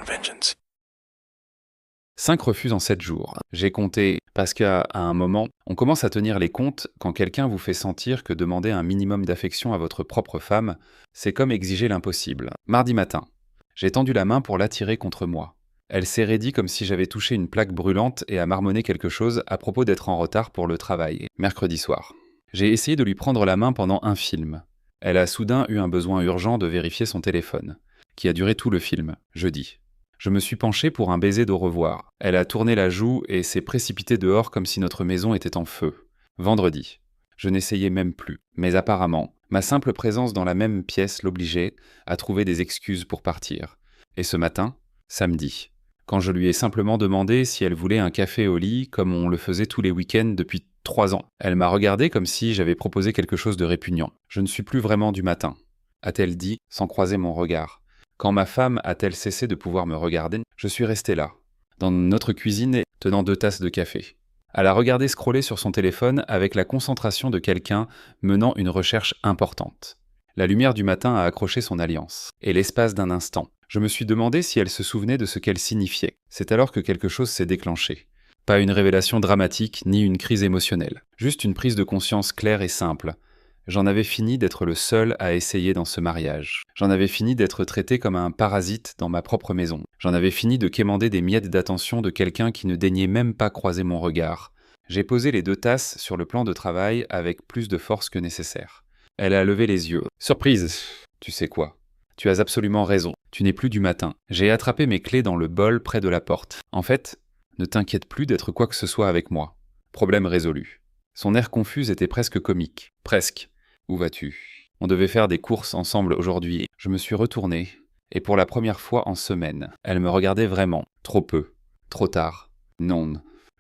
vengeance. 5 refus en 7 jours. J'ai compté parce qu'à un moment, on commence à tenir les comptes quand quelqu'un vous fait sentir que demander un minimum d'affection à votre propre femme, c'est comme exiger l'impossible. Mardi matin, j'ai tendu la main pour l'attirer contre moi. Elle s'est raidie comme si j'avais touché une plaque brûlante et a marmonné quelque chose à propos d'être en retard pour le travail. Mercredi soir, j'ai essayé de lui prendre la main pendant un film. Elle a soudain eu un besoin urgent de vérifier son téléphone, qui a duré tout le film. Jeudi, je me suis penché pour un baiser d'au revoir. Elle a tourné la joue et s'est précipitée dehors comme si notre maison était en feu. Vendredi, je n'essayais même plus. Mais apparemment, ma simple présence dans la même pièce l'obligeait à trouver des excuses pour partir. Et ce matin, samedi, quand je lui ai simplement demandé si elle voulait un café au lit comme on le faisait tous les week-ends depuis 3 ans, elle m'a regardé comme si j'avais proposé quelque chose de répugnant. Je ne suis plus vraiment du matin, a-t-elle dit sans croiser mon regard. Quand ma femme a-t-elle cessé de pouvoir me regarder, je suis resté là, dans notre cuisine, tenant 2 tasses de café. Elle a regardé scroller sur son téléphone avec la concentration de quelqu'un menant une recherche importante. La lumière du matin a accroché son alliance. Et l'espace d'un instant, je me suis demandé si elle se souvenait de ce qu'elle signifiait. C'est alors que quelque chose s'est déclenché. Pas une révélation dramatique, ni une crise émotionnelle. Juste une prise de conscience claire et simple. J'en avais fini d'être le seul à essayer dans ce mariage. J'en avais fini d'être traité comme un parasite dans ma propre maison. J'en avais fini de quémander des miettes d'attention de quelqu'un qui ne daignait même pas croiser mon regard. J'ai posé les 2 tasses sur le plan de travail avec plus de force que nécessaire. Elle a levé les yeux. Surprise! Tu sais quoi? Tu as absolument raison. Tu n'es plus du matin. J'ai attrapé mes clés dans le bol près de la porte. En fait, ne t'inquiète plus d'être quoi que ce soit avec moi. Problème résolu. Son air confus était presque comique. Presque. Où vas-tu? On devait faire des courses ensemble aujourd'hui. Je me suis retourné, et pour la première fois en semaine, elle me regardait vraiment. Trop peu. Trop tard. Non.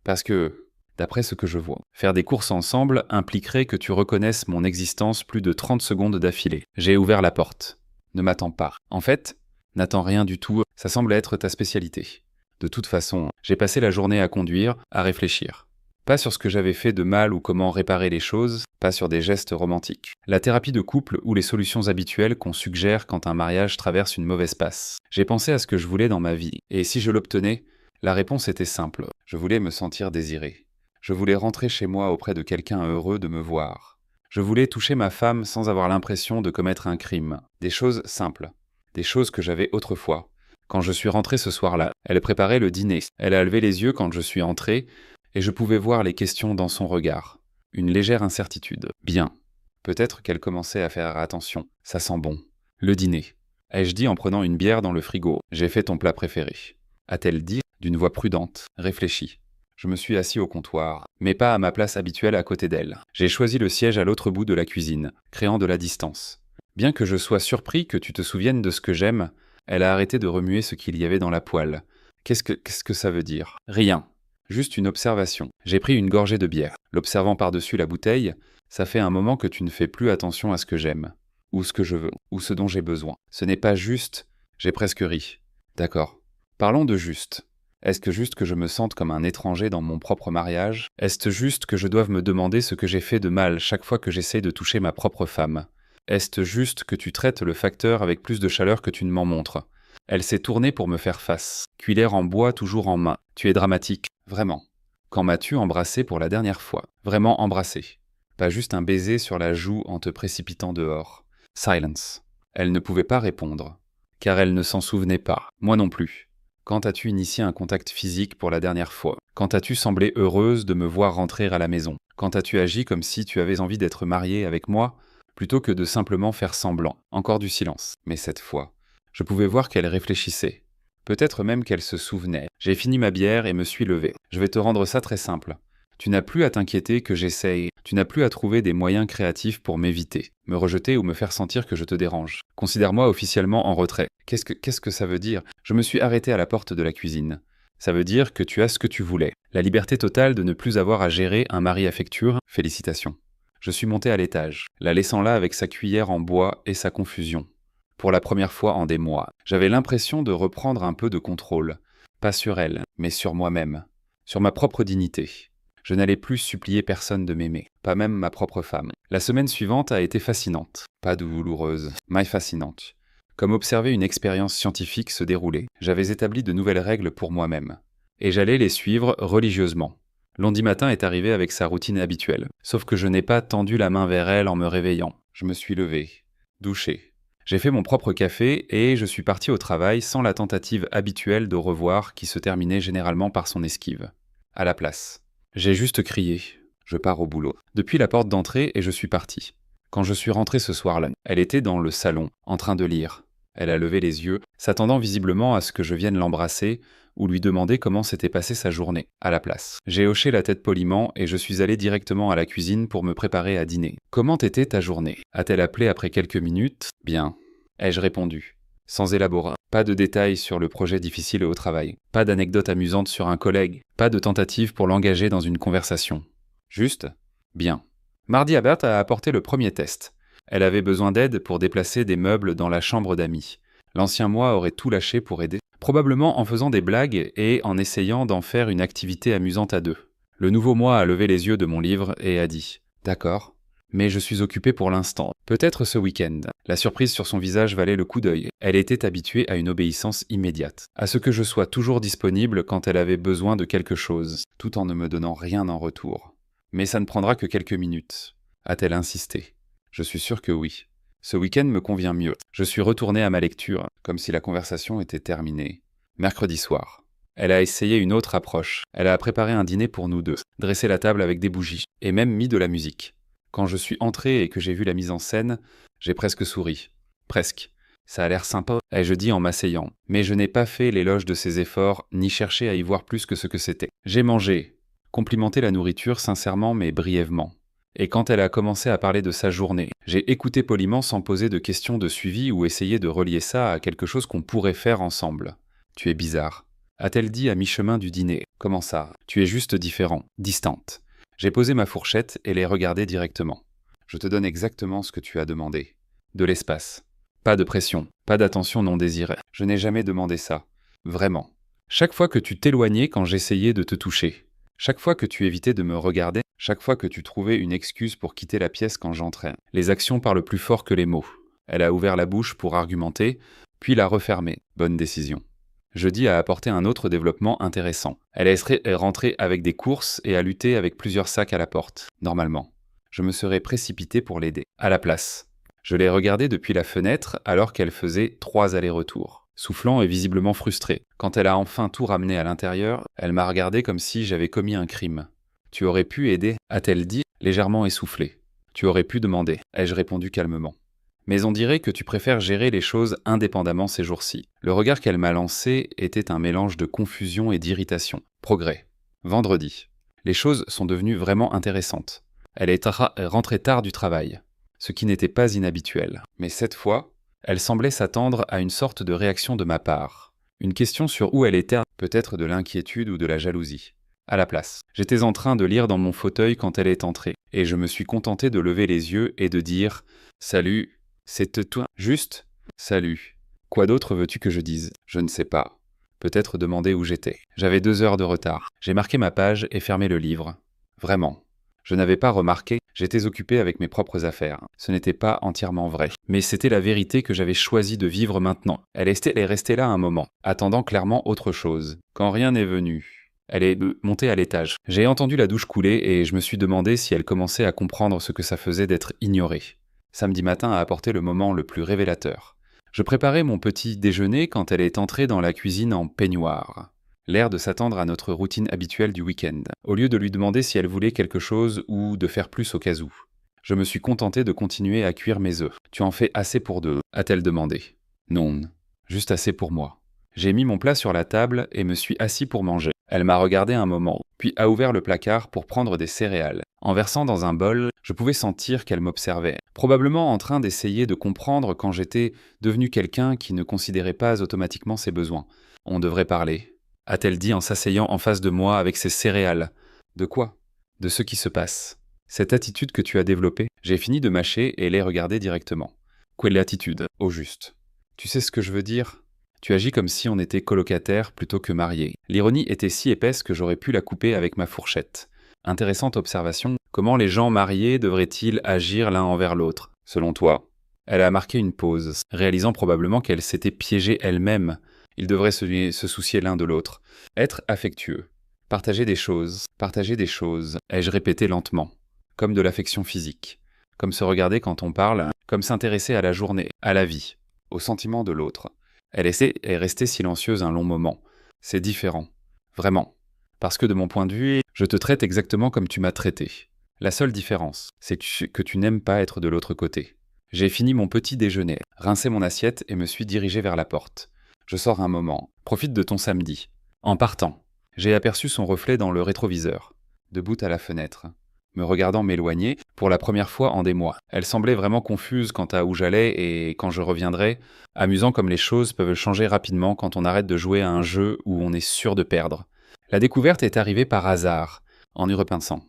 Parce que, d'après ce que je vois, faire des courses ensemble impliquerait que tu reconnaisses mon existence plus de 30 secondes d'affilée. J'ai ouvert la porte. Ne m'attends pas. En fait, n'attends rien du tout. Ça semble être ta spécialité. De toute façon, j'ai passé la journée à conduire, à réfléchir. Pas sur ce que j'avais fait de mal ou comment réparer les choses, pas sur des gestes romantiques. La thérapie de couple ou les solutions habituelles qu'on suggère quand un mariage traverse une mauvaise passe. J'ai pensé à ce que je voulais dans ma vie, et si je l'obtenais, la réponse était simple. Je voulais me sentir désiré. Je voulais rentrer chez moi auprès de quelqu'un heureux de me voir. Je voulais toucher ma femme sans avoir l'impression de commettre un crime. Des choses simples. Des choses que j'avais autrefois. Quand je suis rentré ce soir-là, elle préparait le dîner. Elle a levé les yeux quand je suis entré, et je pouvais voir les questions dans son regard. Une légère incertitude. Bien. Peut-être qu'elle commençait à faire attention. Ça sent bon. Le dîner. Ai-je dit en prenant une bière dans le frigo. J'ai fait ton plat préféré. A-t-elle dit d'une voix prudente, réfléchie. Je me suis assis au comptoir, mais pas à ma place habituelle à côté d'elle. J'ai choisi le siège à l'autre bout de la cuisine, créant de la distance. Bien que je sois surpris que tu te souviennes de ce que j'aime, elle a arrêté de remuer ce qu'il y avait dans la poêle. Qu'est-ce que ça veut dire? Rien. Juste une observation. J'ai pris une gorgée de bière. L'observant par-dessus la bouteille, ça fait un moment que tu ne fais plus attention à ce que j'aime, ou ce que je veux, ou ce dont j'ai besoin. Ce n'est pas juste... J'ai presque ri. D'accord. Parlons de juste. Est-ce juste que je me sente comme un étranger dans mon propre mariage? Est-ce juste que je doive me demander ce que j'ai fait de mal chaque fois que j'essaye de toucher ma propre femme? Est-ce juste que tu traites le facteur avec plus de chaleur que tu ne m'en montres? Elle s'est tournée pour me faire face. Cuillère en bois toujours en main. Tu es dramatique. Vraiment. Quand m'as-tu embrassé pour la dernière fois? Vraiment embrassé. Pas juste un baiser sur la joue en te précipitant dehors. Silence. Elle ne pouvait pas répondre. Car elle ne s'en souvenait pas. Moi non plus. Quand as-tu initié un contact physique pour la dernière fois? Quand as-tu semblé heureuse de me voir rentrer à la maison? Quand as-tu agi comme si tu avais envie d'être mariée avec moi, plutôt que de simplement faire semblant? Encore du silence. Mais cette fois, je pouvais voir qu'elle réfléchissait. Peut-être même qu'elle se souvenait. J'ai fini ma bière et me suis levé. Je vais te rendre ça très simple. Tu n'as plus à t'inquiéter que j'essaye. Tu n'as plus à trouver des moyens créatifs pour m'éviter, me rejeter ou me faire sentir que je te dérange. Considère-moi officiellement en retrait. Qu'est-ce que ça veut dire? Je me suis arrêté à la porte de la cuisine. Ça veut dire que tu as ce que tu voulais. La liberté totale de ne plus avoir à gérer un mari affectueux. Félicitations. Je suis monté à l'étage, la laissant là avec sa cuillère en bois et sa confusion. Pour la première fois en des mois, j'avais l'impression de reprendre un peu de contrôle. Pas sur elle, mais sur moi-même. Sur ma propre dignité. Je n'allais plus supplier personne de m'aimer, pas même ma propre femme. La semaine suivante a été fascinante. Pas douloureuse, mais fascinante. comme observer une expérience scientifique se dérouler. J'avais établi de nouvelles règles pour moi-même. Et j'allais les suivre religieusement. Lundi matin est arrivé avec sa routine habituelle. Sauf que je n'ai pas tendu la main vers elle en me réveillant. Je me suis levé, douché. J'ai fait mon propre café et je suis parti au travail sans la tentative habituelle d'au revoir qui se terminait généralement par son esquive. À la place. J'ai juste crié. Je pars au boulot. Depuis la porte d'entrée et je suis parti. Quand je suis rentré ce soir-là, elle était dans le salon, en train de lire. Elle a levé les yeux, s'attendant visiblement à ce que je vienne l'embrasser ou lui demander comment s'était passée sa journée, à la place. J'ai hoché la tête poliment et je suis allé directement à la cuisine pour me préparer à dîner. « Comment était ta journée » a-t-elle appelé après quelques minutes. « Bien », ai-je répondu, sans élaborer. Pas de détails sur le projet difficile au travail, pas d'anecdote amusante sur un collègue, pas de tentative pour l'engager dans une conversation. Juste « Bien ». Mardi, Berthe a apporté le premier test. Elle avait besoin d'aide pour déplacer des meubles dans la chambre d'amis. L'ancien moi aurait tout lâché pour aider, probablement en faisant des blagues et en essayant d'en faire une activité amusante à deux. Le nouveau moi a levé les yeux de mon livre et a dit « D'accord, mais je suis occupé pour l'instant. Peut-être ce week-end. » La surprise sur son visage valait le coup d'œil. Elle était habituée à une obéissance immédiate, à ce que je sois toujours disponible quand elle avait besoin de quelque chose, tout en ne me donnant rien en retour. « Mais ça ne prendra que quelques minutes. » a-t-elle insisté. Je suis sûr que oui. Ce week-end me convient mieux. Je suis retourné à ma lecture, comme si la conversation était terminée. Mercredi soir. Elle a essayé une autre approche. Elle a préparé un dîner pour nous deux, dressé la table avec des bougies, et même mis de la musique. Quand je suis entré et que j'ai vu la mise en scène, j'ai presque souri. Presque. Ça a l'air sympa, ai-je dit en m'asseyant. Mais je n'ai pas fait l'éloge de ses efforts, ni cherché à y voir plus que ce que c'était. J'ai mangé. Complimenté la nourriture sincèrement mais brièvement. Et quand elle a commencé à parler de sa journée, j'ai écouté poliment sans poser de questions de suivi ou essayer de relier ça à quelque chose qu'on pourrait faire ensemble. « Tu es bizarre », a-t-elle dit à mi-chemin du dîner. « Comment ça ? Tu es juste différent, distante. » J'ai posé ma fourchette et l'ai regardée directement. « Je te donne exactement ce que tu as demandé. De l'espace. Pas de pression, pas d'attention non désirée. Je n'ai jamais demandé ça. Vraiment. Chaque fois que tu t'éloignais quand j'essayais de te toucher. Chaque fois que tu évitais de me regarder, chaque fois que tu trouvais une excuse pour quitter la pièce quand j'entrais. Les actions parlent plus fort que les mots. » Elle a ouvert la bouche pour argumenter, puis l'a refermée. Bonne décision. Jeudi a apporté un autre développement intéressant. Elle est rentrée avec des courses et a lutté avec plusieurs sacs à la porte. Normalement, je me serais précipité pour l'aider. À la place. Je l'ai regardée depuis la fenêtre alors qu'elle faisait 3 allers-retours. Soufflant et visiblement frustrée. Quand elle a enfin tout ramené à l'intérieur, elle m'a regardé comme si j'avais commis un crime. « Tu aurais pu aider » a-t-elle dit, légèrement essoufflée. « Tu aurais pu demander » ai-je répondu calmement. « Mais on dirait que tu préfères gérer les choses indépendamment ces jours-ci. » Le regard qu'elle m'a lancé était un mélange de confusion et d'irritation. Progrès. Vendredi. Les choses sont devenues vraiment intéressantes. Elle est rentrée tard du travail, ce qui n'était pas inhabituel. Mais cette fois, elle semblait s'attendre à une sorte de réaction de ma part. Une question sur où elle était, peut-être de l'inquiétude ou de la jalousie. À la place. J'étais en train de lire dans mon fauteuil quand elle est entrée, et je me suis contenté de lever les yeux et de dire « Salut, c'est toi ?» Juste « Salut. Quoi d'autre veux-tu que je dise ?» Je ne sais pas. Peut-être demander où j'étais. J'avais 2 heures de retard. J'ai marqué ma page et fermé le livre. Vraiment. Je n'avais pas remarqué, j'étais occupé avec mes propres affaires. Ce n'était pas entièrement vrai. Mais c'était la vérité que j'avais choisi de vivre maintenant. Elle est restée là un moment, attendant clairement autre chose. Quand rien n'est venu, elle est montée à l'étage. J'ai entendu la douche couler et je me suis demandé si elle commençait à comprendre ce que ça faisait d'être ignorée. Samedi matin a apporté le moment le plus révélateur. Je préparais mon petit déjeuner quand elle est entrée dans la cuisine en peignoir. L'air de s'attendre à notre routine habituelle du week-end, au lieu de lui demander si elle voulait quelque chose ou de faire plus au cas où. Je me suis contenté de continuer à cuire mes œufs. « Tu en fais assez pour 2 ?» a-t-elle demandé. « Non, juste assez pour moi. » J'ai mis mon plat sur la table et me suis assis pour manger. Elle m'a regardé un moment, puis a ouvert le placard pour prendre des céréales. En versant dans un bol, je pouvais sentir qu'elle m'observait, probablement en train d'essayer de comprendre quand j'étais devenu quelqu'un qui ne considérait pas automatiquement ses besoins. « On devrait parler », a-t-elle dit en s'asseyant en face de moi avec ses céréales. « De quoi ? » ?»« De ce qui se passe. Cette attitude que tu as développée. » J'ai fini de mâcher et l'ai regardée directement. « Quelle attitude ? Au juste. Tu sais ce que je veux dire ? Tu agis comme si on était colocataires plutôt que mariés. » L'ironie était si épaisse que j'aurais pu la couper avec ma fourchette. Intéressante observation. Comment les gens mariés devraient-ils agir l'un envers l'autre, selon toi ? Elle a marqué une pause, réalisant probablement qu'elle s'était piégée elle-même. Ils devraient se soucier l'un de l'autre. Être affectueux. Partager des choses, ai-je répété lentement. Comme de l'affection physique. Comme se regarder quand on parle, comme s'intéresser à la journée, à la vie, aux sentiments de l'autre. Elle est restée silencieuse un long moment. C'est différent. Vraiment. Parce que de mon point de vue, je te traite exactement comme tu m'as traité. La seule différence, c'est que tu n'aimes pas être de l'autre côté. J'ai fini mon petit déjeuner, rincé mon assiette et me suis dirigé vers la porte. Je sors un moment, profite de ton samedi. En partant, j'ai aperçu son reflet dans le rétroviseur, debout à la fenêtre, me regardant m'éloigner pour la première fois en des mois. Elle semblait vraiment confuse quant à où j'allais et quand je reviendrais, amusant comme les choses peuvent changer rapidement quand on arrête de jouer à un jeu où on est sûr de perdre. La découverte est arrivée par hasard, en y repensant.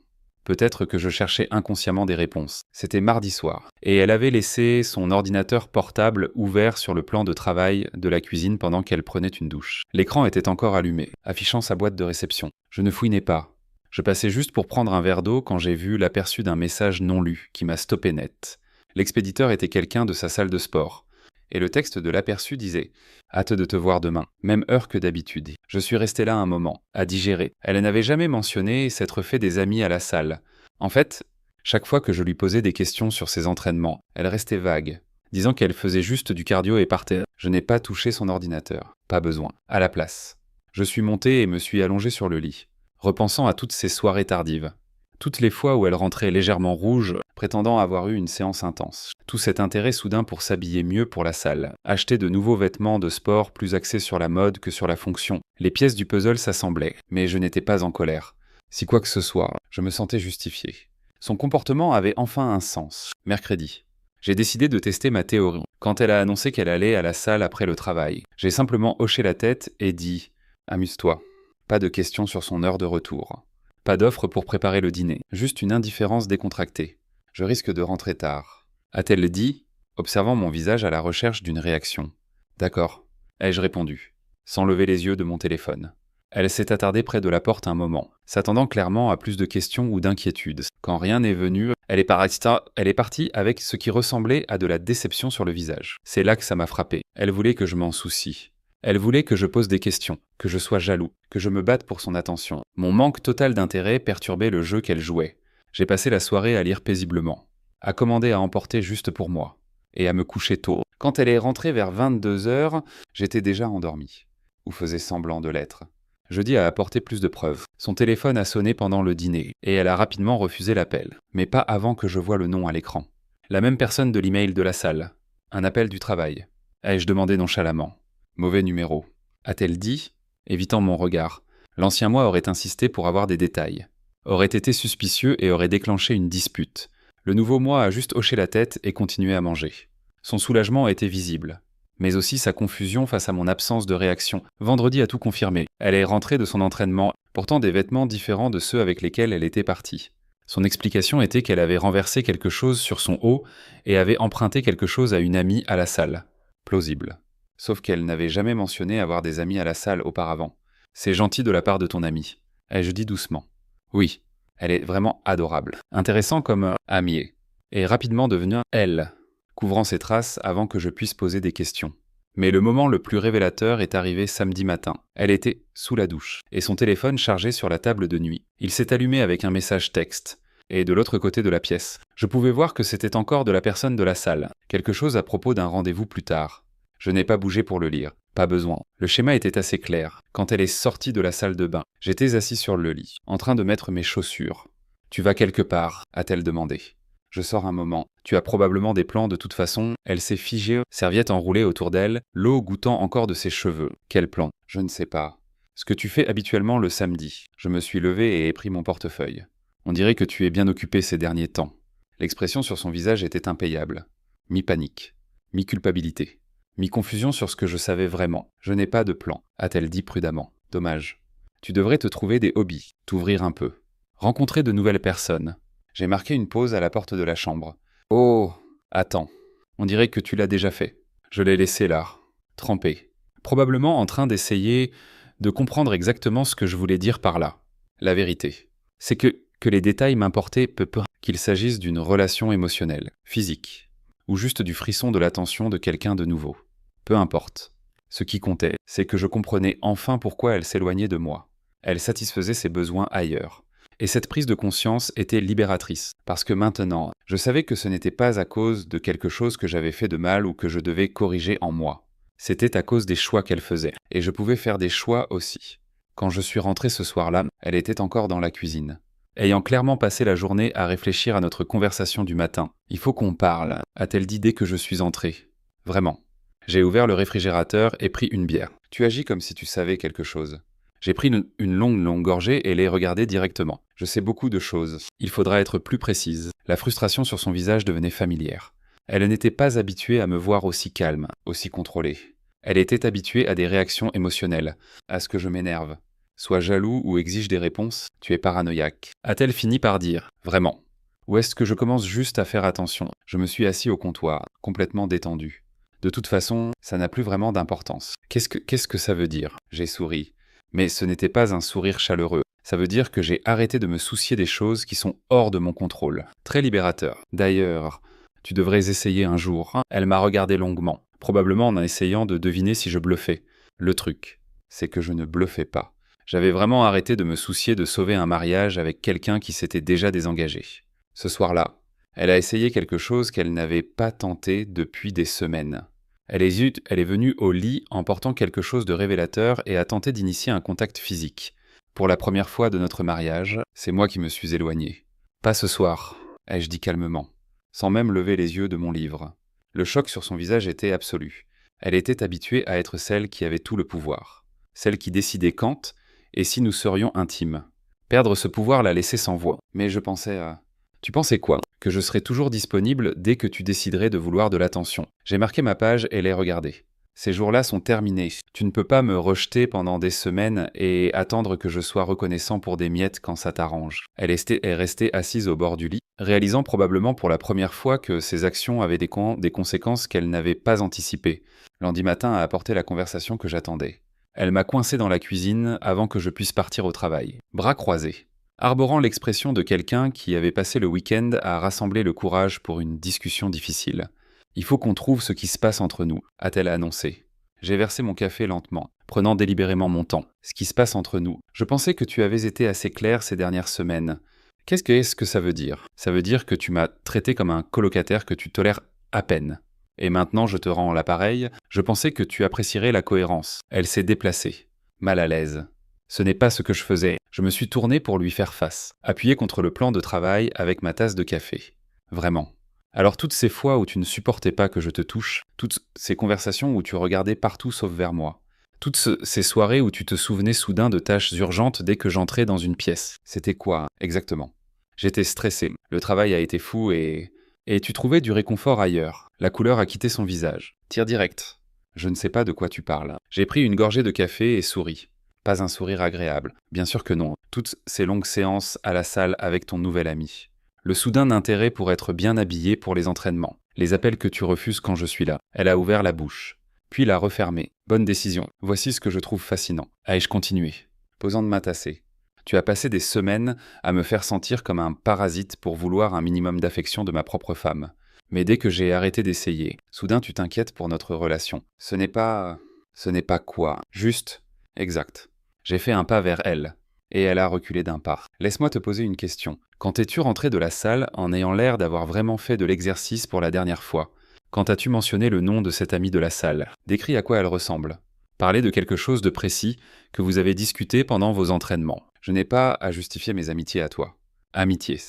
Peut-être que je cherchais inconsciemment des réponses. C'était mardi soir, et elle avait laissé son ordinateur portable ouvert sur le plan de travail de la cuisine pendant qu'elle prenait une douche. L'écran était encore allumé, affichant sa boîte de réception. Je ne fouinais pas. Je passais juste pour prendre un verre d'eau quand j'ai vu l'aperçu d'un message non lu qui m'a stoppé net. L'expéditeur était quelqu'un de sa salle de sport. Et le texte de l'aperçu disait « Hâte de te voir demain, même heure que d'habitude ». Je suis resté là un moment, à digérer. Elle n'avait jamais mentionné s'être fait des amis à la salle. En fait, chaque fois que je lui posais des questions sur ses entraînements, elle restait vague, disant qu'elle faisait juste du cardio et partait. Je n'ai pas touché son ordinateur. Pas besoin. À la place. Je suis monté et me suis allongé sur le lit, repensant à toutes ces soirées tardives. Toutes les fois où elle rentrait légèrement rouge, prétendant avoir eu une séance intense. Tout cet intérêt soudain pour s'habiller mieux pour la salle. Acheter de nouveaux vêtements de sport plus axés sur la mode que sur la fonction. Les pièces du puzzle s'assemblaient, mais je n'étais pas en colère. Si quoi que ce soit, je me sentais justifié. Son comportement avait enfin un sens. Mercredi. J'ai décidé de tester ma théorie. Quand elle a annoncé qu'elle allait à la salle après le travail, j'ai simplement hoché la tête et dit « Amuse-toi ». Pas de questions sur son heure de retour. Pas d'offre pour préparer le dîner, juste une indifférence décontractée. Je risque de rentrer tard. A-t-elle dit, observant mon visage à la recherche d'une réaction. D'accord, ai-je répondu, sans lever les yeux de mon téléphone. Elle s'est attardée près de la porte un moment, s'attendant clairement à plus de questions ou d'inquiétudes. Quand rien n'est venu, elle est partie avec ce qui ressemblait à de la déception sur le visage. C'est là que ça m'a frappé. Elle voulait que je m'en soucie. Elle voulait que je pose des questions, que je sois jaloux, que je me batte pour son attention. Mon manque total d'intérêt perturbait le jeu qu'elle jouait. J'ai passé la soirée à lire paisiblement, à commander à emporter juste pour moi, et à me coucher tôt. Quand elle est rentrée vers 22h, j'étais déjà endormi, ou faisais semblant de l'être. Jeudi a apporté plus de preuves. Son téléphone a sonné pendant le dîner, et elle a rapidement refusé l'appel, mais pas avant que je voie le nom à l'écran. La même personne de l'email de la salle. Un appel du travail. Ai-je demandé nonchalamment. Mauvais numéro. A-t-elle dit, évitant mon regard. L'ancien moi aurait insisté pour avoir des détails. Aurait été suspicieux et aurait déclenché une dispute. Le nouveau moi a juste hoché la tête et continué à manger. Son soulagement était visible. Mais aussi sa confusion face à mon absence de réaction. Vendredi a tout confirmé. Elle est rentrée de son entraînement, portant des vêtements différents de ceux avec lesquels elle était partie. Son explication était qu'elle avait renversé quelque chose sur son haut et avait emprunté quelque chose à une amie à la salle. Plausible. Sauf qu'elle n'avait jamais mentionné avoir des amis à la salle auparavant. C'est gentil de la part de ton amie. Ai-je dit doucement. Oui, elle est vraiment adorable. Intéressant comme amie. Et rapidement devenue elle, couvrant ses traces avant que je puisse poser des questions. Mais le moment le plus révélateur est arrivé samedi matin. Elle était sous la douche, et son téléphone chargé sur la table de nuit. Il s'est allumé avec un message texte. Et de l'autre côté de la pièce. Je pouvais voir que c'était encore de la personne de la salle. Quelque chose à propos d'un rendez-vous plus tard. Je n'ai pas bougé pour le lire. Pas besoin. Le schéma était assez clair. Quand elle est sortie de la salle de bain, j'étais assis sur le lit, en train de mettre mes chaussures. « Tu vas quelque part ?» a-t-elle demandé. Je sors un moment. Tu as probablement des plans de toute façon. Elle s'est figée, serviette enroulée autour d'elle, l'eau goûtant encore de ses cheveux. Quel plan? Je ne sais pas. Ce que tu fais habituellement le samedi. Je me suis levé et ai pris mon portefeuille. On dirait que tu es bien occupé ces derniers temps. L'expression sur son visage était impayable. Mi-panique, mi-culpabilité. Mi-confusion sur ce que je savais vraiment. Je n'ai pas de plan, a-t-elle dit prudemment. Dommage. Tu devrais te trouver des hobbies, t'ouvrir un peu. Rencontrer de nouvelles personnes. J'ai marqué une pause à la porte de la chambre. Oh, attends. On dirait que tu l'as déjà fait. Je l'ai laissé là, trempé. Probablement en train d'essayer de comprendre exactement ce que je voulais dire par là. La vérité. C'est que les détails m'importaient peu qu'il s'agisse d'une relation émotionnelle, physique, ou juste du frisson de l'attention de quelqu'un de nouveau. Peu importe. Ce qui comptait, c'est que je comprenais enfin pourquoi elle s'éloignait de moi. Elle satisfaisait ses besoins ailleurs. Et cette prise de conscience était libératrice, parce que maintenant, je savais que ce n'était pas à cause de quelque chose que j'avais fait de mal ou que je devais corriger en moi. C'était à cause des choix qu'elle faisait, et je pouvais faire des choix aussi. Quand je suis rentré ce soir-là, elle était encore dans la cuisine. Ayant clairement passé la journée à réfléchir à notre conversation du matin, il faut qu'on parle, a-t-elle dit dès que je suis entré. Vraiment. J'ai ouvert le réfrigérateur et pris une bière. Tu agis comme si tu savais quelque chose. J'ai pris une longue gorgée et l'ai regardée directement. Je sais beaucoup de choses. Il faudra être plus précise. La frustration sur son visage devenait familière. Elle n'était pas habituée à me voir aussi calme, aussi contrôlée. Elle était habituée à des réactions émotionnelles, à ce que je m'énerve. Sois jaloux ou exige des réponses, tu es paranoïaque. A-t-elle fini par dire « Vraiment » Ou est-ce que je commence juste à faire attention? Je me suis assis au comptoir, complètement détendu. De toute façon, ça n'a plus vraiment d'importance. Qu'est-ce que ça veut dire? J'ai souri. Mais ce n'était pas un sourire chaleureux. Ça veut dire que j'ai arrêté de me soucier des choses qui sont hors de mon contrôle. Très libérateur. D'ailleurs, tu devrais essayer un jour. Elle m'a regardé longuement, probablement en essayant de deviner si je bluffais. Le truc, c'est que je ne bluffais pas. J'avais vraiment arrêté de me soucier de sauver un mariage avec quelqu'un qui s'était déjà désengagé. Ce soir-là, elle a essayé quelque chose qu'elle n'avait pas tenté depuis des semaines. Elle est venue au lit en portant quelque chose de révélateur et a tenté d'initier un contact physique. Pour la première fois de notre mariage, c'est moi qui me suis éloigné. Pas ce soir, ai-je dit calmement, sans même lever les yeux de mon livre. Le choc sur son visage était absolu. Elle était habituée à être celle qui avait tout le pouvoir. Celle qui décidait quand et si nous serions intimes. Perdre ce pouvoir la laissait sans voix. Mais je pensais à... Tu pensais quoi? Que je serais toujours disponible dès que tu déciderais de vouloir de l'attention. J'ai marqué ma page et l'ai regardée. Ces jours-là sont terminés. Tu ne peux pas me rejeter pendant des semaines et attendre que je sois reconnaissant pour des miettes quand ça t'arrange. Elle est restée assise au bord du lit, réalisant probablement pour la première fois que ses actions avaient des conséquences qu'elle n'avait pas anticipées. Lundi matin a apporté la conversation que j'attendais. Elle m'a coincé dans la cuisine avant que je puisse partir au travail, bras croisés. Arborant l'expression de quelqu'un qui avait passé le week-end à rassembler le courage pour une discussion difficile. « Il faut qu'on trouve ce qui se passe entre nous », a-t-elle annoncé. J'ai versé mon café lentement, prenant délibérément mon temps. « Ce qui se passe entre nous. Je pensais que tu avais été assez clair ces dernières semaines. Qu'est-ce que ça veut dire? Ça veut dire que tu m'as traité comme un colocataire que tu tolères à peine. Et maintenant je te rends l'appareil, je pensais que tu apprécierais la cohérence. » Elle s'est déplacée, mal à l'aise. Ce n'est pas ce que je faisais. Je me suis tourné pour lui faire face, appuyé contre le plan de travail avec ma tasse de café. Vraiment. Alors toutes ces fois où tu ne supportais pas que je te touche, toutes ces conversations où tu regardais partout sauf vers moi, ces soirées où tu te souvenais soudain de tâches urgentes dès que j'entrais dans une pièce, c'était quoi exactement? J'étais stressé, le travail a été fou et tu trouvais du réconfort ailleurs. La couleur a quitté son visage. Tir direct. Je ne sais pas de quoi tu parles. J'ai pris une gorgée de café et souri. Pas un sourire agréable. Bien sûr que non. Toutes ces longues séances à la salle avec ton nouvel ami. Le soudain intérêt pour être bien habillé pour les entraînements. Les appels que tu refuses quand je suis là. Elle a ouvert la bouche. Puis l'a refermée. Bonne décision. Voici ce que je trouve fascinant. Ai-je continué? Posant de m'atasser. Tu as passé des semaines à me faire sentir comme un parasite pour vouloir un minimum d'affection de ma propre femme. Mais dès que j'ai arrêté d'essayer, soudain tu t'inquiètes pour notre relation. Ce n'est pas quoi? Juste. Exact. J'ai fait un pas vers elle, et elle a reculé d'un pas. Laisse-moi te poser une question. Quand es-tu rentré de la salle en ayant l'air d'avoir vraiment fait de l'exercice pour la dernière fois? Quand as-tu mentionné le nom de cette amie de la salle? Décris à quoi elle ressemble. Parlez de quelque chose de précis que vous avez discuté pendant vos entraînements. Je n'ai pas à justifier mes amitiés à toi. Amitiés.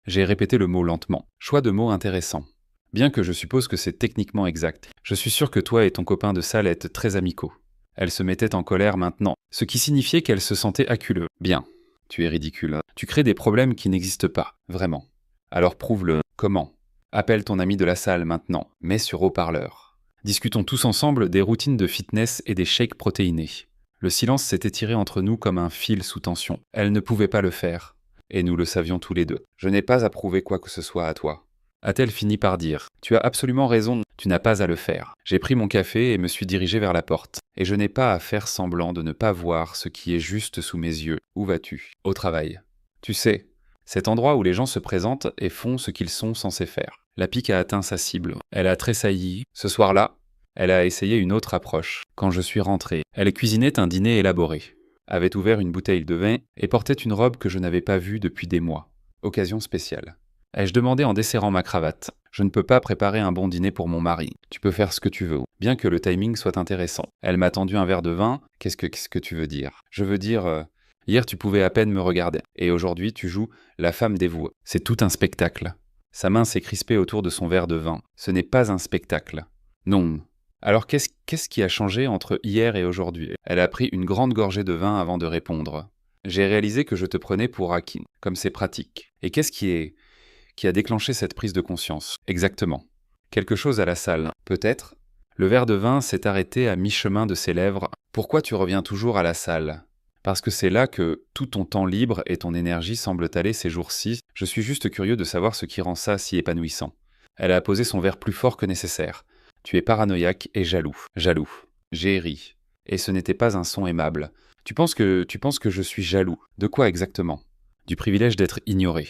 J'ai répété le mot lentement. Choix de mots intéressant. Bien que je suppose que c'est techniquement exact, je suis sûr que toi et ton copain de salle êtes très amicaux. Elle se mettait en colère maintenant, ce qui signifiait qu'elle se sentait acculeux. Bien, tu es ridicule. Tu crées des problèmes qui n'existent pas, vraiment. Alors prouve-le. Comment? Appelle ton ami de la salle maintenant, mets sur haut-parleur. Discutons tous ensemble des routines de fitness et des shakes protéinés. Le silence s'est étiré entre nous comme un fil sous tension. Elle ne pouvait pas le faire. Et nous le savions tous les deux. Je n'ai pas à prouver quoi que ce soit à toi. A-t-elle fini par dire. Tu as absolument raison, tu n'as pas à le faire. J'ai pris mon café et me suis dirigé vers la porte. Et je n'ai pas à faire semblant de ne pas voir ce qui est juste sous mes yeux. Où vas-tu? Au travail. Tu sais, Cet endroit où les gens se présentent et font ce qu'ils sont censés faire. La pique a atteint sa cible. Elle a tressailli. Ce soir-là, elle a essayé une autre approche. Quand je suis rentré, elle cuisinait un dîner élaboré, avait ouvert une bouteille de vin et portait une robe que je n'avais pas vue depuis des mois. Occasion spéciale. Ai-je demandé en desserrant ma cravate. Je ne peux pas préparer un bon dîner pour mon mari. Tu peux faire ce que tu veux, bien que le timing soit intéressant. Elle m'a tendu un verre de vin. Qu'est-ce que tu veux dire? Je veux dire, hier tu pouvais à peine me regarder, et aujourd'hui tu joues la femme dévouée. C'est tout un spectacle. Sa main s'est crispée autour de son verre de vin. Ce n'est pas un spectacle. Non. Alors qu'est-ce qui a changé entre hier et aujourd'hui? Elle a pris une grande gorgée de vin avant de répondre. J'ai réalisé que je te prenais pour acquis, comme c'est pratique. Et qu'est-ce qui a déclenché cette prise de conscience? Exactement. Quelque chose à la salle, peut-être? Le verre de vin s'est arrêté à mi-chemin de ses lèvres. Pourquoi tu reviens toujours à la salle? Parce que c'est là que tout ton temps libre et ton énergie semblent aller ces jours-ci. Je suis juste curieux de savoir ce qui rend ça si épanouissant. Elle a posé son verre plus fort que nécessaire. Tu es paranoïaque et jaloux. Jaloux. J'ai ri. Et ce n'était pas un son aimable. Tu penses que je suis jaloux. De quoi exactement? Du privilège d'être ignoré.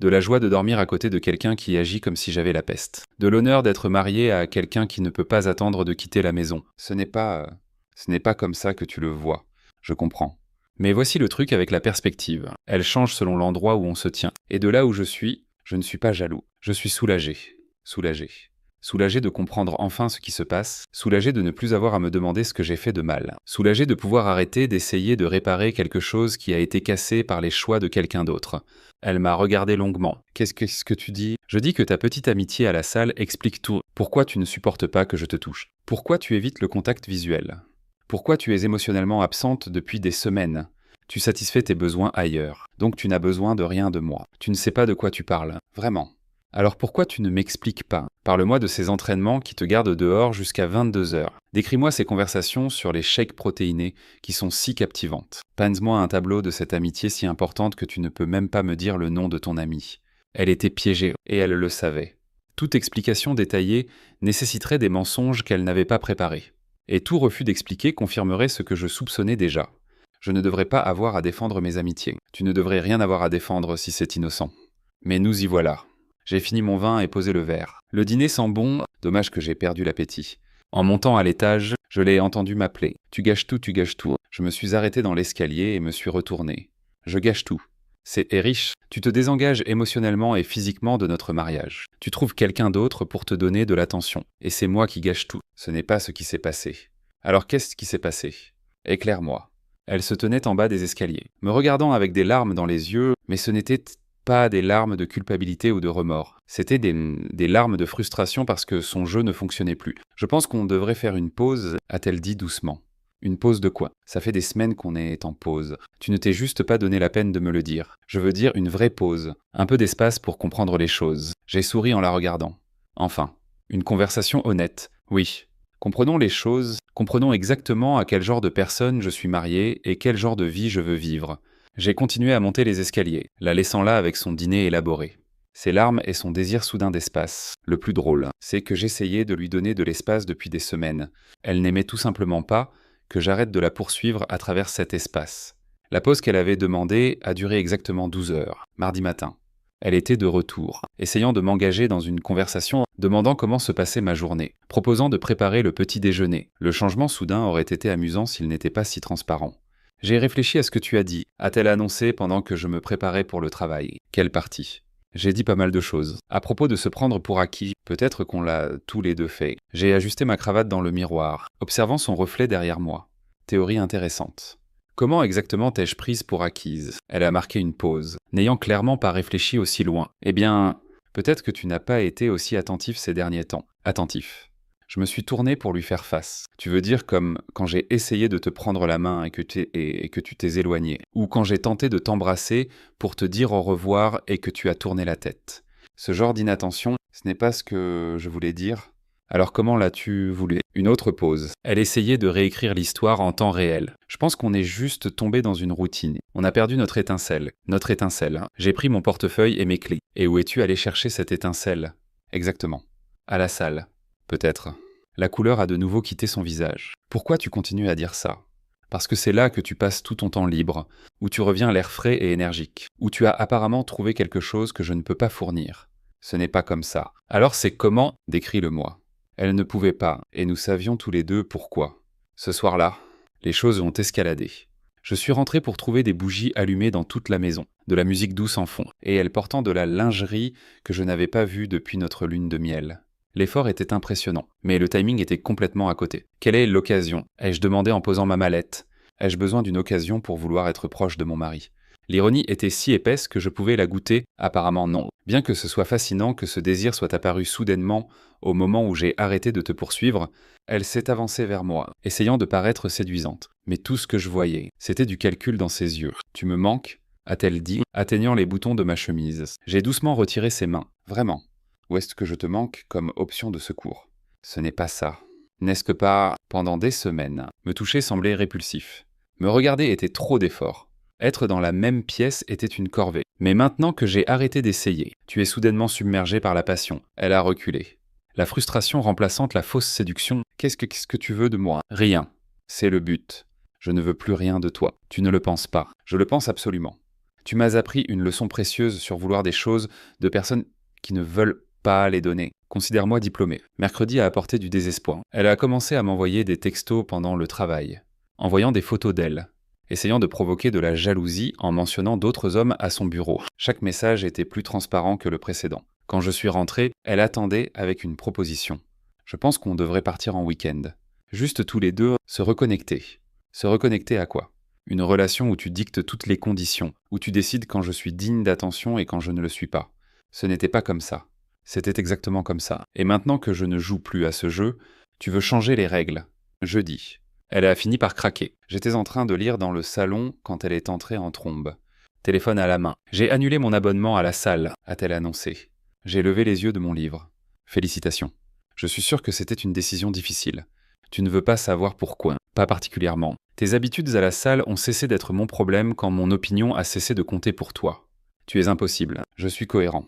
De la joie de dormir à côté de quelqu'un qui agit comme si j'avais la peste. De l'honneur d'être marié à quelqu'un qui ne peut pas attendre de quitter la maison. Ce n'est pas comme ça que tu le vois. Je comprends. Mais voici le truc avec la perspective. Elle change selon l'endroit où on se tient. Et de là où je ne suis pas jaloux. Je suis soulagé. Soulagé. Soulagé de comprendre enfin ce qui se passe, soulagé de ne plus avoir à me demander ce que j'ai fait de mal, soulagé de pouvoir arrêter d'essayer de réparer quelque chose qui a été cassé par les choix de quelqu'un d'autre. Elle m'a regardé longuement. Qu'est-ce que tu dis? Je dis que ta petite amitié à la salle explique tout. Pourquoi tu ne supportes pas que je te touche? Pourquoi tu évites le contact visuel? Pourquoi tu es émotionnellement absente depuis des semaines? Tu satisfais tes besoins ailleurs, donc tu n'as besoin de rien de moi. Tu ne sais pas de quoi tu parles, vraiment. Alors pourquoi tu ne m'expliques pas? Parle-moi de ces entraînements qui te gardent dehors jusqu'à 22 heures. Décris-moi ces conversations sur les shakes protéinés qui sont si captivantes. Peins-moi un tableau de cette amitié si importante que tu ne peux même pas me dire le nom de ton amie. Elle était piégée, et elle le savait. Toute explication détaillée nécessiterait des mensonges qu'elle n'avait pas préparés. Et tout refus d'expliquer confirmerait ce que je soupçonnais déjà. Je ne devrais pas avoir à défendre mes amitiés. Tu ne devrais rien avoir à défendre si c'est innocent. Mais nous y voilà. J'ai fini mon vin et posé le verre. Le dîner sent bon, dommage que j'ai perdu l'appétit. En montant à l'étage, je l'ai entendu m'appeler. Tu gâches tout, tu gâches tout. Je me suis arrêté dans l'escalier et me suis retourné. Je gâche tout. C'est Erich, tu te désengages émotionnellement et physiquement de notre mariage. Tu trouves quelqu'un d'autre pour te donner de l'attention. Et c'est moi qui gâche tout. Ce n'est pas ce qui s'est passé. Alors qu'est-ce qui s'est passé? Éclaire-moi. Elle se tenait en bas des escaliers, me regardant avec des larmes dans les yeux, mais ce n'était pas des larmes de culpabilité ou de remords. C'était des larmes de frustration parce que son jeu ne fonctionnait plus. Je pense qu'on devrait faire une pause, a-t-elle dit doucement. Une pause de quoi? Ça fait des semaines qu'on est en pause. Tu ne t'es juste pas donné la peine de me le dire. Je veux dire une vraie pause. Un peu d'espace pour comprendre les choses. J'ai souri en la regardant. Enfin, une conversation honnête. Oui. Comprenons les choses, comprenons exactement à quel genre de personne je suis marié et quel genre de vie je veux vivre. J'ai continué à monter les escaliers, la laissant là avec son dîner élaboré. Ses larmes et son désir soudain d'espace. Le plus drôle, c'est que j'essayais de lui donner de l'espace depuis des semaines. Elle n'aimait tout simplement pas que j'arrête de la poursuivre à travers cet espace. La pause qu'elle avait demandée a duré exactement 12 heures, mardi matin. Elle était de retour, essayant de m'engager dans une conversation, demandant comment se passait ma journée, proposant de préparer le petit déjeuner. Le changement soudain aurait été amusant s'il n'était pas si transparent. J'ai réfléchi à ce que tu as dit, a-t-elle annoncé pendant que je me préparais pour le travail. Quelle partie? J'ai dit pas mal de choses. À propos de se prendre pour acquis, peut-être qu'on l'a tous les deux fait. J'ai ajusté ma cravate dans le miroir, observant son reflet derrière moi. Théorie intéressante. Comment exactement t'ai-je prise pour acquise? Elle a marqué une pause, n'ayant clairement pas réfléchi aussi loin. Eh bien, peut-être que tu n'as pas été aussi attentif ces derniers temps. Attentif. Je me suis tourné pour lui faire face. Tu veux dire comme quand j'ai essayé de te prendre la main et que tu t'es éloigné. Ou quand j'ai tenté de t'embrasser pour te dire au revoir et que tu as tourné la tête. Ce genre d'inattention, ce n'est pas ce que je voulais dire. Alors comment l'as-tu voulu? Une autre pause. Elle essayait de réécrire l'histoire en temps réel. Je pense qu'on est juste tombé dans une routine. On a perdu notre étincelle. Notre étincelle. J'ai pris mon portefeuille et mes clés. Et où es-tu allé chercher cette étincelle? Exactement. À la salle. Peut-être. La couleur a de nouveau quitté son visage. Pourquoi tu continues à dire ça? Parce que c'est là que tu passes tout ton temps libre, où tu reviens l'air frais et énergique, où tu as apparemment trouvé quelque chose que je ne peux pas fournir. Ce n'est pas comme ça. Alors c'est comment, décris-le-moi. Elle ne pouvait pas, et nous savions tous les deux pourquoi. Ce soir-là, les choses ont escaladé. Je suis rentré pour trouver des bougies allumées dans toute la maison, de la musique douce en fond, et elle portant de la lingerie que je n'avais pas vue depuis notre lune de miel. L'effort était impressionnant, mais le timing était complètement à côté. Quelle est l'occasion ? Ai-je demandé en posant ma mallette. Ai-je besoin d'une occasion pour vouloir être proche de mon mari ? L'ironie était si épaisse que je pouvais la goûter, apparemment non. Bien que ce soit fascinant que ce désir soit apparu soudainement au moment où j'ai arrêté de te poursuivre, elle s'est avancée vers moi, essayant de paraître séduisante. Mais tout ce que je voyais, c'était du calcul dans ses yeux. « Tu me manques ?» a-t-elle dit, atteignant les boutons de ma chemise. J'ai doucement retiré ses mains. « Vraiment ? Ou est-ce que je te manque comme option de secours ? Ce n'est pas ça. N'est-ce que pas, pendant des semaines, me toucher semblait répulsif. Me regarder était trop d'efforts. Être dans la même pièce était une corvée. Mais maintenant que j'ai arrêté d'essayer, tu es soudainement submergé par la passion. Elle a reculé. La frustration remplaçant la fausse séduction. Qu'est-ce que tu veux de moi ? Rien. C'est le but. Je ne veux plus rien de toi. Tu ne le penses pas. Je le pense absolument. Tu m'as appris une leçon précieuse sur vouloir des choses de personnes qui ne veulent pas les donner. Considère-moi diplômé. Mercredi a apporté du désespoir. Elle a commencé à m'envoyer des textos pendant le travail, envoyant des photos d'elle, essayant de provoquer de la jalousie en mentionnant d'autres hommes à son bureau. Chaque message était plus transparent que le précédent. Quand je suis rentré, elle attendait avec une proposition. Je pense qu'on devrait partir en week-end. Juste tous les deux, se reconnecter. Se reconnecter à quoi ? Une relation où tu dictes toutes les conditions, où tu décides quand je suis digne d'attention et quand je ne le suis pas. Ce n'était pas comme ça. C'était exactement comme ça. Et maintenant que je ne joue plus à ce jeu, tu veux changer les règles. Jeudi. Elle a fini par craquer. J'étais en train de lire dans le salon quand elle est entrée en trombe. Téléphone à la main. « J'ai annulé mon abonnement à la salle », a-t-elle annoncé. J'ai levé les yeux de mon livre. Félicitations. Je suis sûr que c'était une décision difficile. Tu ne veux pas savoir pourquoi. Pas particulièrement. Tes habitudes à la salle ont cessé d'être mon problème quand mon opinion a cessé de compter pour toi. Tu es impossible. Je suis cohérent.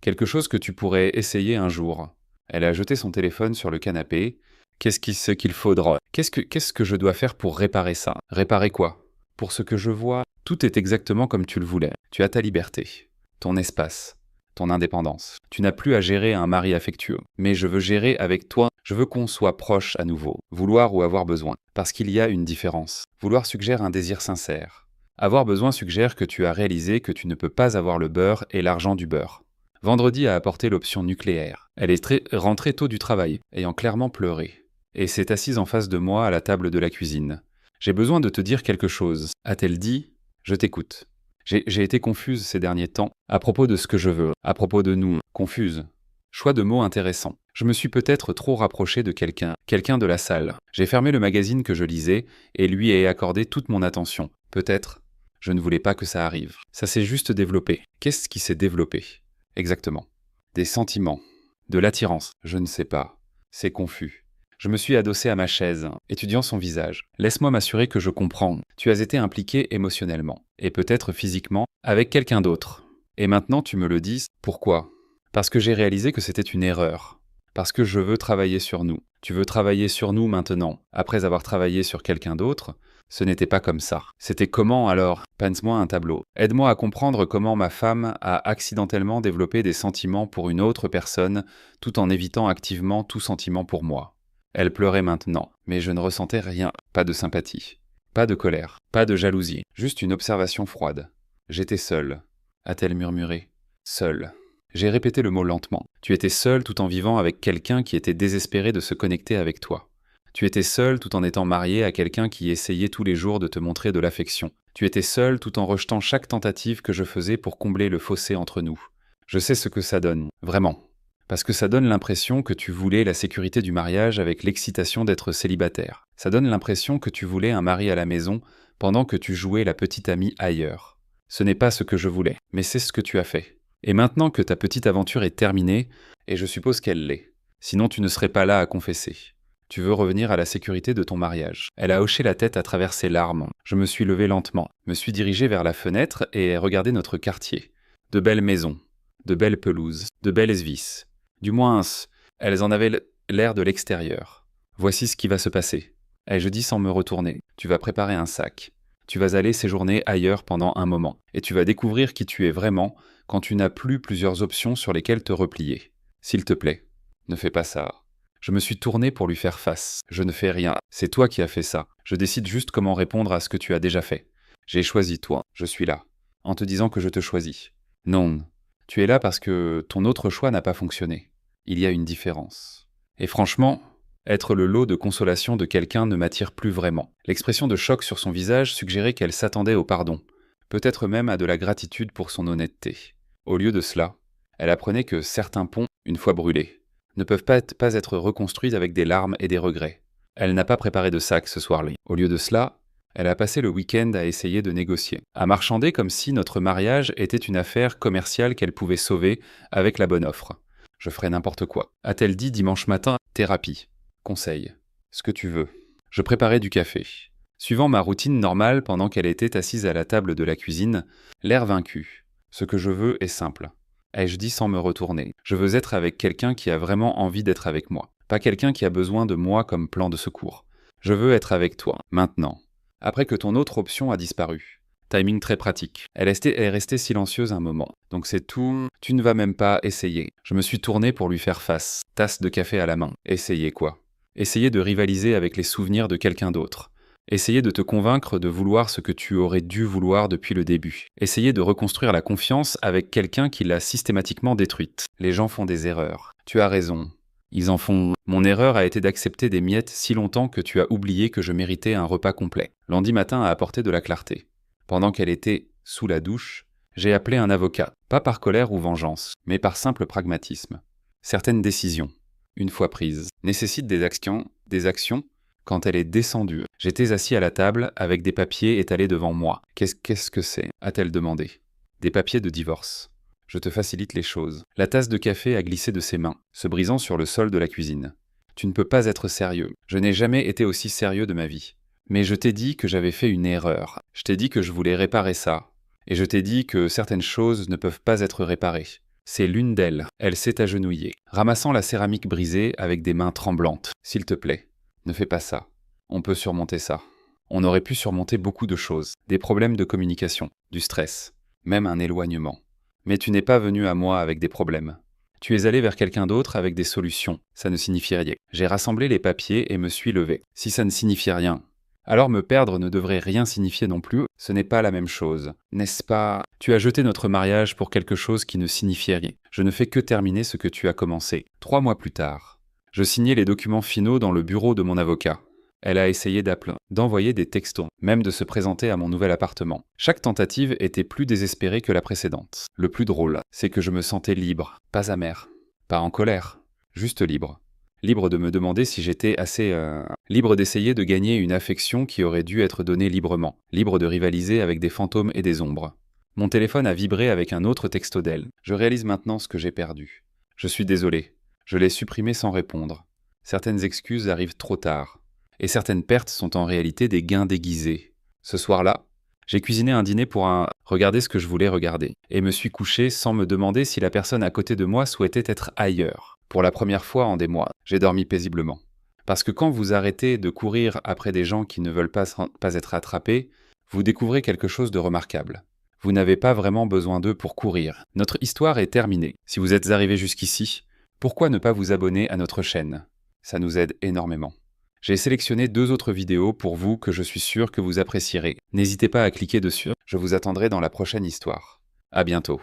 Quelque chose que tu pourrais essayer un jour. Elle a jeté son téléphone sur le canapé. Qu'est-ce qu'il faudra ? Qu'est-ce que je dois faire pour réparer ça ? Réparer quoi ? Pour ce que je vois, tout est exactement comme tu le voulais. Tu as ta liberté, ton espace, ton indépendance. Tu n'as plus à gérer un mari affectueux. Mais je veux gérer avec toi. Je veux qu'on soit proche à nouveau. Vouloir ou avoir besoin. Parce qu'il y a une différence. Vouloir suggère un désir sincère. Avoir besoin suggère que tu as réalisé que tu ne peux pas avoir le beurre et l'argent du beurre. Vendredi a apporté l'option nucléaire. Elle est rentrée tôt du travail, ayant clairement pleuré. Et s'est assise en face de moi à la table de la cuisine. « J'ai besoin de te dire quelque chose », a-t-elle dit. « Je t'écoute. » J'ai été confuse ces derniers temps, à propos de ce que je veux, à propos de nous. Confuse. Choix de mots intéressant. Je me suis peut-être trop rapproché de quelqu'un de la salle. J'ai fermé le magazine que je lisais et lui ai accordé toute mon attention. Peut-être. Je ne voulais pas que ça arrive. Ça s'est juste développé. Qu'est-ce qui s'est développé ? Exactement. Des sentiments. De l'attirance. Je ne sais pas. C'est confus. Je me suis adossé à ma chaise, étudiant son visage. Laisse-moi m'assurer que je comprends. Tu as été impliqué émotionnellement, et peut-être physiquement, avec quelqu'un d'autre. Et maintenant tu me le dis, pourquoi ? Parce que j'ai réalisé que c'était une erreur. Parce que je veux travailler sur nous. Tu veux travailler sur nous maintenant, après avoir travaillé sur quelqu'un d'autre ? Ce n'était pas comme ça. C'était comment alors ? Pense-moi un tableau. Aide-moi à comprendre comment ma femme a accidentellement développé des sentiments pour une autre personne, tout en évitant activement tout sentiment pour moi. Elle pleurait maintenant, mais je ne ressentais rien. Pas de sympathie, pas de colère, pas de jalousie, juste une observation froide. J'étais seule, a-t-elle murmuré. Seule. J'ai répété le mot lentement. Tu étais seule tout en vivant avec quelqu'un qui était désespéré de se connecter avec toi. Tu étais seule tout en étant mariée à quelqu'un qui essayait tous les jours de te montrer de l'affection. Tu étais seule tout en rejetant chaque tentative que je faisais pour combler le fossé entre nous. Je sais ce que ça donne, vraiment. Parce que ça donne l'impression que tu voulais la sécurité du mariage avec l'excitation d'être célibataire. Ça donne l'impression que tu voulais un mari à la maison pendant que tu jouais la petite amie ailleurs. Ce n'est pas ce que je voulais, mais c'est ce que tu as fait. Et maintenant que ta petite aventure est terminée, et je suppose qu'elle l'est, sinon tu ne serais pas là à confesser. Tu veux revenir à la sécurité de ton mariage. Elle a hoché la tête à travers ses larmes. Je me suis levé lentement, me suis dirigé vers la fenêtre et ai regardé notre quartier. De belles maisons, de belles pelouses, de belles vis. Du moins, elles en avaient l'air de l'extérieur. Voici ce qui va se passer. Et je dis sans me retourner, tu vas préparer un sac. Tu vas aller séjourner ailleurs pendant un moment. Et tu vas découvrir qui tu es vraiment quand tu n'as plus plusieurs options sur lesquelles te replier. S'il te plaît, ne fais pas ça. Je me suis tourné pour lui faire face. Je ne fais rien. C'est toi qui as fait ça. Je décide juste comment répondre à ce que tu as déjà fait. J'ai choisi toi. Je suis là. En te disant que je te choisis. Non. Tu es là parce que ton autre choix n'a pas fonctionné. Il y a une différence. Et franchement, être le lot de consolation de quelqu'un ne m'attire plus vraiment. L'expression de choc sur son visage suggérait qu'elle s'attendait au pardon. Peut-être même à de la gratitude pour son honnêteté. Au lieu de cela, elle apprenait que certains ponts, une fois brûlés, ne peuvent pas être reconstruits avec des larmes et des regrets. Elle n'a pas préparé de sac ce soir-là. Au lieu de cela, elle a passé le week-end à essayer de négocier, à marchander comme si notre mariage était une affaire commerciale qu'elle pouvait sauver avec la bonne offre. Je ferai n'importe quoi. A-t-elle dit dimanche matin, thérapie. Conseil. Ce que tu veux. Je préparais du café. Suivant ma routine normale pendant qu'elle était assise à la table de la cuisine, l'air vaincu. Ce que je veux est simple. Ai-je dit sans me retourner. Je veux être avec quelqu'un qui a vraiment envie d'être avec moi. Pas quelqu'un qui a besoin de moi comme plan de secours. Je veux être avec toi, maintenant. Après que ton autre option a disparu. Timing très pratique. Elle est restée silencieuse un moment. Donc c'est tout. Tu ne vas même pas essayer. Je me suis tourné pour lui faire face. Tasse de café à la main. Essayer quoi? Essayer de rivaliser avec les souvenirs de quelqu'un d'autre. Essayer de te convaincre de vouloir ce que tu aurais dû vouloir depuis le début. Essayer de reconstruire la confiance avec quelqu'un qui l'a systématiquement détruite. Les gens font des erreurs. Tu as raison. Ils en font. Mon erreur a été d'accepter des miettes si longtemps que tu as oublié que je méritais un repas complet. Lundi matin a apporté de la clarté. Pendant qu'elle était sous la douche, j'ai appelé un avocat, pas par colère ou vengeance, mais par simple pragmatisme. Certaines décisions, une fois prises, nécessitent des actions. Quand elle est descendue, j'étais assis à la table avec des papiers étalés devant moi. Qu'est-ce que c'est? A-t-elle demandé. Des papiers de divorce. Je te facilite les choses. La tasse de café a glissé de ses mains, se brisant sur le sol de la cuisine. Tu ne peux pas être sérieux. Je n'ai jamais été aussi sérieux de ma vie. Mais je t'ai dit que j'avais fait une erreur. Je t'ai dit que je voulais réparer ça. Et je t'ai dit que certaines choses ne peuvent pas être réparées. C'est l'une d'elles. Elle s'est agenouillée, ramassant la céramique brisée avec des mains tremblantes. S'il te plaît, ne fais pas ça. On peut surmonter ça. On aurait pu surmonter beaucoup de choses. Des problèmes de communication, du stress, même un éloignement. Mais tu n'es pas venu à moi avec des problèmes. Tu es allé vers quelqu'un d'autre avec des solutions. Ça ne signifie rien. J'ai rassemblé les papiers et me suis levé. Si ça ne signifie rien, alors me perdre ne devrait rien signifier non plus. Ce n'est pas la même chose. N'est-ce pas? Tu as jeté notre mariage pour quelque chose qui ne signifiait rien. Je ne fais que terminer ce que tu as commencé. 3 mois plus tard, je signais les documents finaux dans le bureau de mon avocat. Elle a essayé d'envoyer des textos, même de se présenter à mon nouvel appartement. Chaque tentative était plus désespérée que la précédente. Le plus drôle, c'est que je me sentais libre, pas amer, pas en colère, juste libre. Libre de me demander si j'étais assez... Libre d'essayer de gagner une affection qui aurait dû être donnée librement. Libre de rivaliser avec des fantômes et des ombres. Mon téléphone a vibré avec un autre texto d'elle. Je réalise maintenant ce que j'ai perdu. Je suis désolé. Je l'ai supprimé sans répondre. Certaines excuses arrivent trop tard. Et certaines pertes sont en réalité des gains déguisés. Ce soir-là, j'ai cuisiné un dîner pour regarder ce que je voulais regarder, et me suis couché sans me demander si la personne à côté de moi souhaitait être ailleurs. Pour la première fois en des mois, j'ai dormi paisiblement. Parce que quand vous arrêtez de courir après des gens qui ne veulent pas être attrapés, vous découvrez quelque chose de remarquable. Vous n'avez pas vraiment besoin d'eux pour courir. Notre histoire est terminée. Si vous êtes arrivé jusqu'ici, pourquoi ne pas vous abonner à notre chaîne? Ça nous aide énormément. J'ai sélectionné 2 autres vidéos pour vous que je suis sûr que vous apprécierez. N'hésitez pas à cliquer dessus, je vous attendrai dans la prochaine histoire. À bientôt.